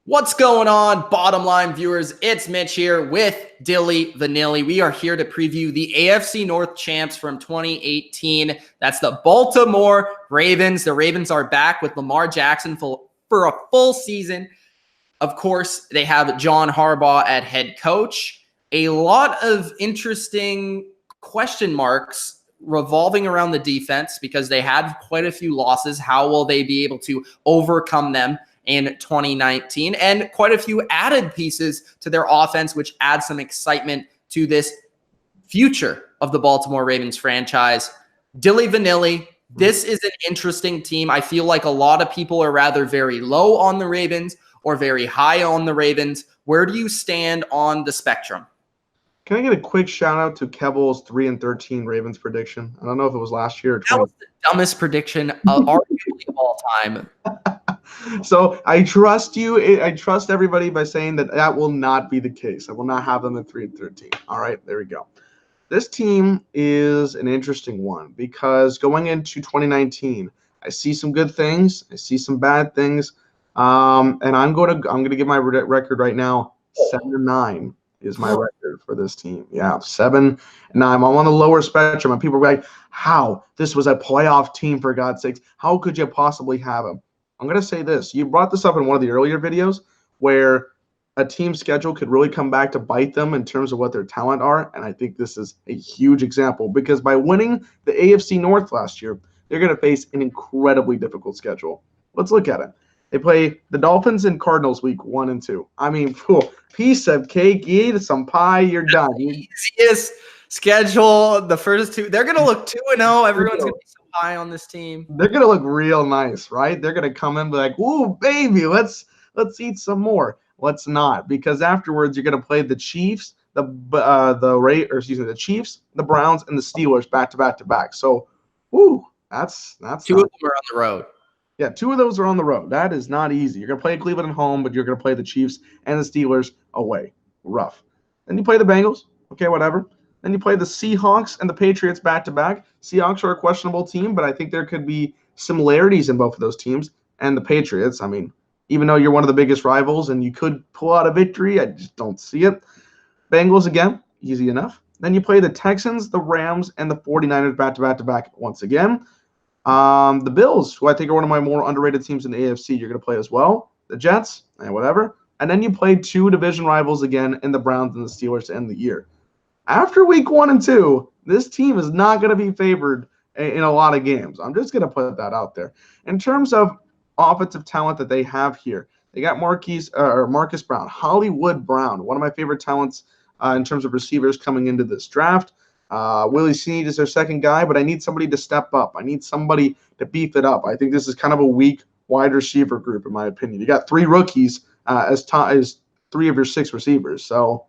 What's going on, bottom line viewers? It's Mitch here with Dylan the Nilly. We are here to preview the AFC North champs from 2018. That's the Baltimore Ravens. The Ravens are back with Lamar Jackson for a full season. Of course, they have John Harbaugh at head coach. A lot of interesting question marks revolving around the defense because they had quite a few losses. How will they be able to overcome them in 2019, and quite a few added pieces to their offense, which adds some excitement to this future of the Baltimore Ravens franchise. Dylan the Nilly, this is an interesting team. I feel like a lot of people are rather very low on the Ravens or very high on the Ravens. Where do you stand on the spectrum? Can I get a quick shout out to Kebble's 3-13 Ravens prediction? I don't know if it was last year or 20. That was the dumbest prediction arguably of all time. So I trust you. I trust everybody by saying that will not be the case. I will not have them at 3-13. All right, there we go. This team is an interesting one because going into 2019, I see some good things. I see some bad things. And I'm going to give my record right now. 7-9 is my record for this team. Yeah, 7-9. I'm on the lower spectrum, and people are like, "How? This was a playoff team, for God's sakes. How could you possibly have them?" I'm going to say this. You brought this up in one of the earlier videos where a team's schedule could really come back to bite them in terms of what their talent are, and I think this is a huge example because by winning the AFC North last year, they're going to face an incredibly difficult schedule. Let's look at it. They play the Dolphins and Cardinals week 1 and 2. I mean, piece of cake, eat some pie, you're done. Easiest schedule, the first two. They're going to look 2-0. Everyone's going to be so high on this team. They're going to look real nice, right? They're going to come in and be like, "Ooh, baby, let's eat some more." Let's not, because afterwards you're going to play the Chiefs, the Chiefs, the Browns, and the Steelers back to back. So, that's two of them are on the road. Yeah, 2 of those are on the road. That is not easy. You're going to play Cleveland at home, but you're going to play the Chiefs and the Steelers away. Rough. Then you play the Bengals. Okay, whatever. Then you play the Seahawks and the Patriots back-to-back. Seahawks are a questionable team, but I think there could be similarities in both of those teams. And the Patriots, I mean, even though you're one of the biggest rivals and you could pull out a victory, I just don't see it. Bengals again, easy enough. Then you play the Texans, the Rams, and the 49ers back-to-back once again. The Bills, who I think are one of my more underrated teams in the AFC, you're going to play as well. The Jets, and whatever. And then you play 2 division rivals again in the Browns and the Steelers to end the year. After week 1 and 2, this team is not going to be favored in a lot of games. I'm just going to put that out there. In terms of offensive talent that they have here, they got Marcus Brown, Hollywood Brown, one of my favorite talents in terms of receivers coming into this draft. Willie Snead is their second guy, but I need somebody to step up. I need somebody to beef it up. I think this is kind of a weak wide receiver group, in my opinion. You got 3 rookies as 3 of your 6 receivers, so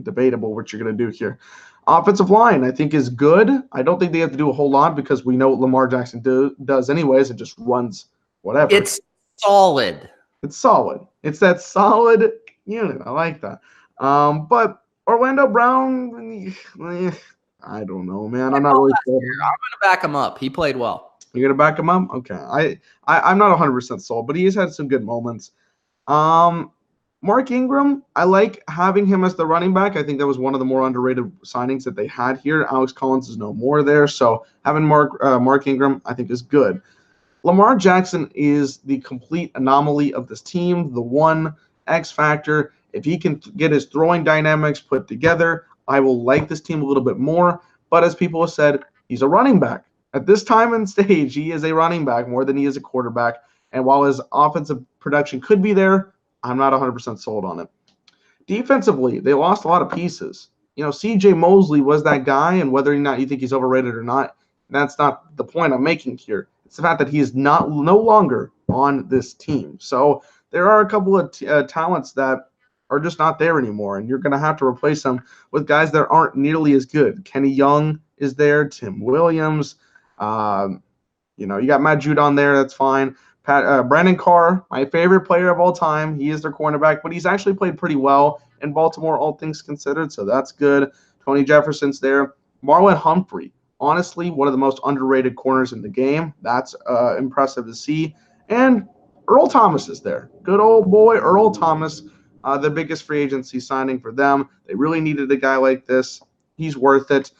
debatable what you're going to do here. Offensive line, I think, is good. I don't think they have to do a whole lot because we know what Lamar Jackson does anyways and just runs whatever. It's solid. It's solid. It's that solid unit. I like that. But Orlando Brown, I don't know, man. I'm not really sure. I'm going to back him up. He played well. You're going to back him up? Okay. I'm not 100% sold, but he's had some good moments. Mark Ingram, I like having him as the running back. I think that was one of the more underrated signings that they had here. Alex Collins is no more there, so having Mark Ingram, I think, is good. Lamar Jackson is the complete anomaly of this team, the one X factor. If he can get his throwing dynamics put together, I will like this team a little bit more. But as people have said, he's a running back. At this time and stage, he is a running back more than he is a quarterback. And while his offensive production could be there, I'm not 100% sold on it. Defensively, they lost a lot of pieces. You know, C.J. Mosley was that guy, and whether or not you think he's overrated or not, that's not the point I'm making here. It's the fact that he is no longer on this team. So there are a couple of talents that are just not there anymore, and you're going to have to replace them with guys that aren't nearly as good. Kenny Young is there, Tim Williams. You got Matt Judon there. That's fine. Brandon Carr, my favorite player of all time. He is their cornerback, but he's actually played pretty well in Baltimore, all things considered, so that's good. Tony Jefferson's there. Marlon Humphrey, honestly, one of the most underrated corners in the game. That's impressive to see. And Earl Thomas is there. Good old boy Earl Thomas, the biggest free agency signing for them. They really needed a guy like this. He's worth it.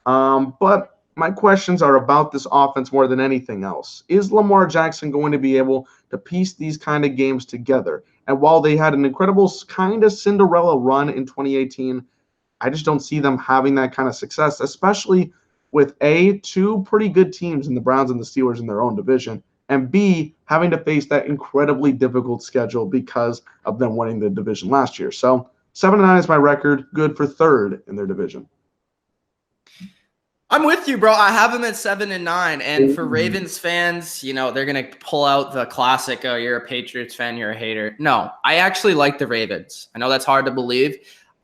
But my questions are about this offense more than anything else. Is Lamar Jackson going to be able to piece these kind of games together? And while they had an incredible kind of Cinderella run in 2018, I just don't see them having that kind of success, especially with A, two pretty good teams in the Browns and the Steelers in their own division, and B, having to face that incredibly difficult schedule because of them winning the division last year. So 7-9 is my record, good for third in their division. I'm with you, bro. I have them at 7-9. And for Ravens fans, you know, they're going to pull out the classic, oh, you're a Patriots fan, you're a hater. No, I actually like the Ravens. I know that's hard to believe.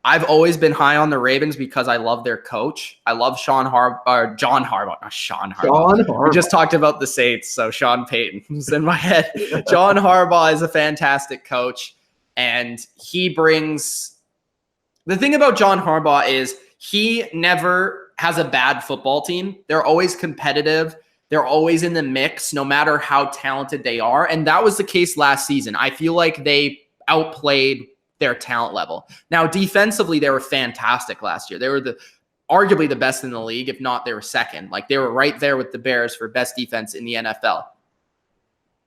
I've always been high on the Ravens because I love their coach. I love John Harbaugh, not Sean Harbaugh. We just talked about the Saints, so Sean Payton was in my head. John Harbaugh is a fantastic coach, and he brings – the thing about John Harbaugh is he never has a bad football team. They're always competitive. They're always in the mix, no matter how talented they are, and that was the case last season. I feel like they outplayed their talent level. Now, defensively, they were fantastic last year. They were arguably the best in the league. If not, they were second. Like, they were right there with the Bears for best defense in the NFL.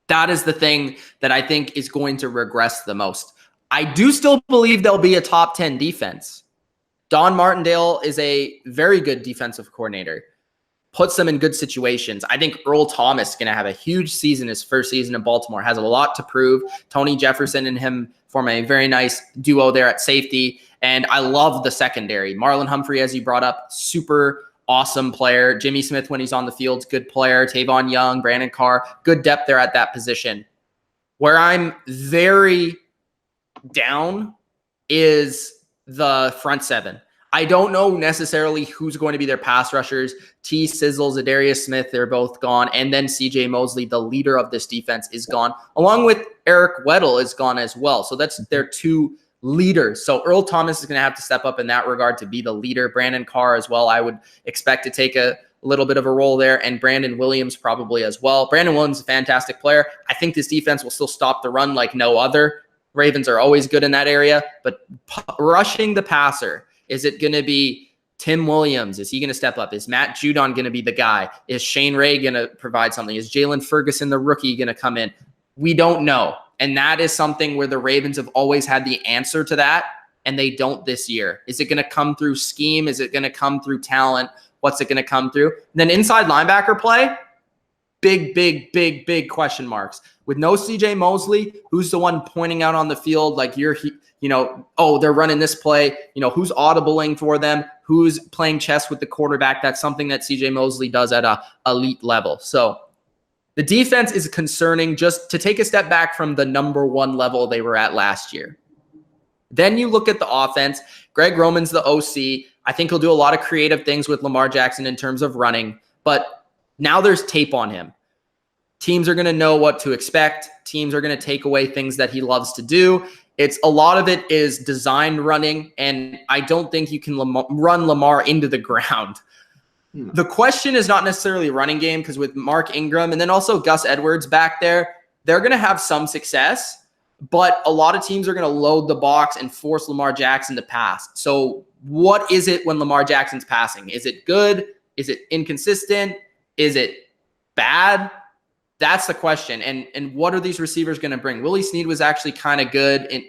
That is the thing that I think is going to regress the most. I do still believe they'll be a top 10 defense. Don Martindale is a very good defensive coordinator. Puts them in good situations. I think Earl Thomas is going to have a huge season, his first season in Baltimore. Has a lot to prove. Tony Jefferson and him form a very nice duo there at safety. And I love the secondary. Marlon Humphrey, as you brought up, super awesome player. Jimmy Smith, when he's on the field, good player. Tavon Young, Brandon Carr, good depth there at that position. Where I'm very down is the front seven. I don't know necessarily who's going to be their pass rushers. T. Sizzle, Zadarius Smith, they're both gone. And then C.J. Mosley, the leader of this defense, is gone. Along with Eric Weddle is gone as well. So that's their two leaders. So Earl Thomas is going to have to step up in that regard to be the leader. Brandon Carr as well, I would expect to take a little bit of a role there. And Brandon Williams probably as well. Brandon Williams is a fantastic player. I think this defense will still stop the run like no other. Ravens are always good in that area. But rushing the passer, is it going to be Tim Williams? Is he going to step up? Is Matt Judon going to be the guy? Is Shane Ray going to provide something? Is Jalen Ferguson, the rookie, going to come in? We don't know. And that is something where the Ravens have always had the answer to that, and they don't this year. Is it going to come through scheme? Is it going to come through talent? What's it going to come through? And then inside linebacker play, big question marks. With no C.J. Mosley, who's the one pointing out on the field like oh, they're running this play, who's audibling for them, who's playing chess with the quarterback. That's something that C.J. Mosley does at a elite level. So the defense is concerning, just to take a step back from the number one level they were at last year. Then you look at the offense. Greg Roman's the OC. I think he'll do a lot of creative things with Lamar Jackson in terms of running, but now there's tape on him. Teams are going to know what to expect. Teams are going to take away things that he loves to do. It's a lot of it is designed running, and I don't think you can run Lamar into the ground. The question is not necessarily running game, because with Mark Ingram and then also Gus Edwards back there, they're going to have some success, but a lot of teams are going to load the box and force Lamar Jackson to pass. So what is it when Lamar Jackson's passing? Is it good? Is it inconsistent? Is it bad? That's the question. And what are these receivers going to bring? Willie Snead was actually kind of good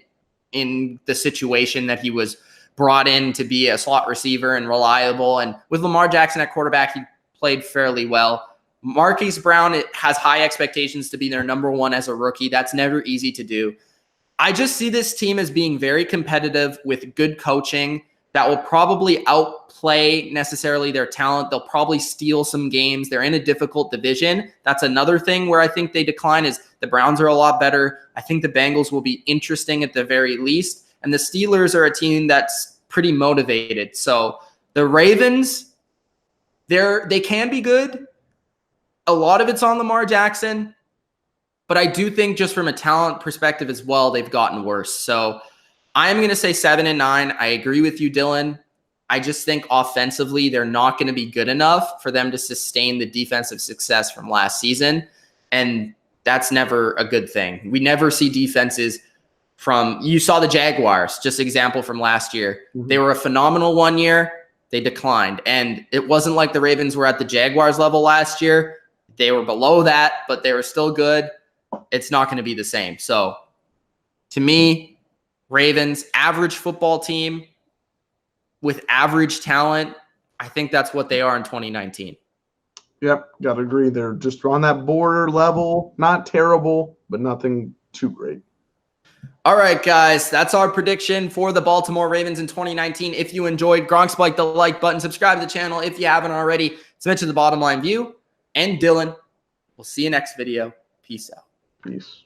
in the situation that he was brought in to be a slot receiver and reliable. And with Lamar Jackson at quarterback, he played fairly well. Marquise Brown has high expectations to be their number one as a rookie. That's never easy to do. I just see this team as being very competitive with good coaching that will probably outplay necessarily their talent. They'll probably steal some games. They're in a difficult division. That's another thing where I think they decline, is the Browns are a lot better. I think the Bengals will be interesting at the very least. And the Steelers are a team that's pretty motivated. So the Ravens, they can be good. A lot of it's on Lamar Jackson. But I do think just from a talent perspective as well, they've gotten worse. So I'm going to say 7-9. I agree with you, Dylan. I just think offensively, they're not going to be good enough for them to sustain the defensive success from last season. And that's never a good thing. We never see defenses you saw the Jaguars, just example from last year. Mhm. They were a phenomenal one year. They declined. And it wasn't like the Ravens were at the Jaguars level last year. They were below that, but they were still good. It's not going to be the same. So to me, Ravens, average football team with average talent. I think that's what they are in 2019. Yep, got to agree. They're just on that border level. Not terrible, but nothing too great. All right, guys, that's our prediction for the Baltimore Ravens in 2019. If you enjoyed, Gronk spike the like button, subscribe to the channel if you haven't already. It's Mitch of the Bottom Line View and Dylan. We'll see you next video. Peace out. Peace.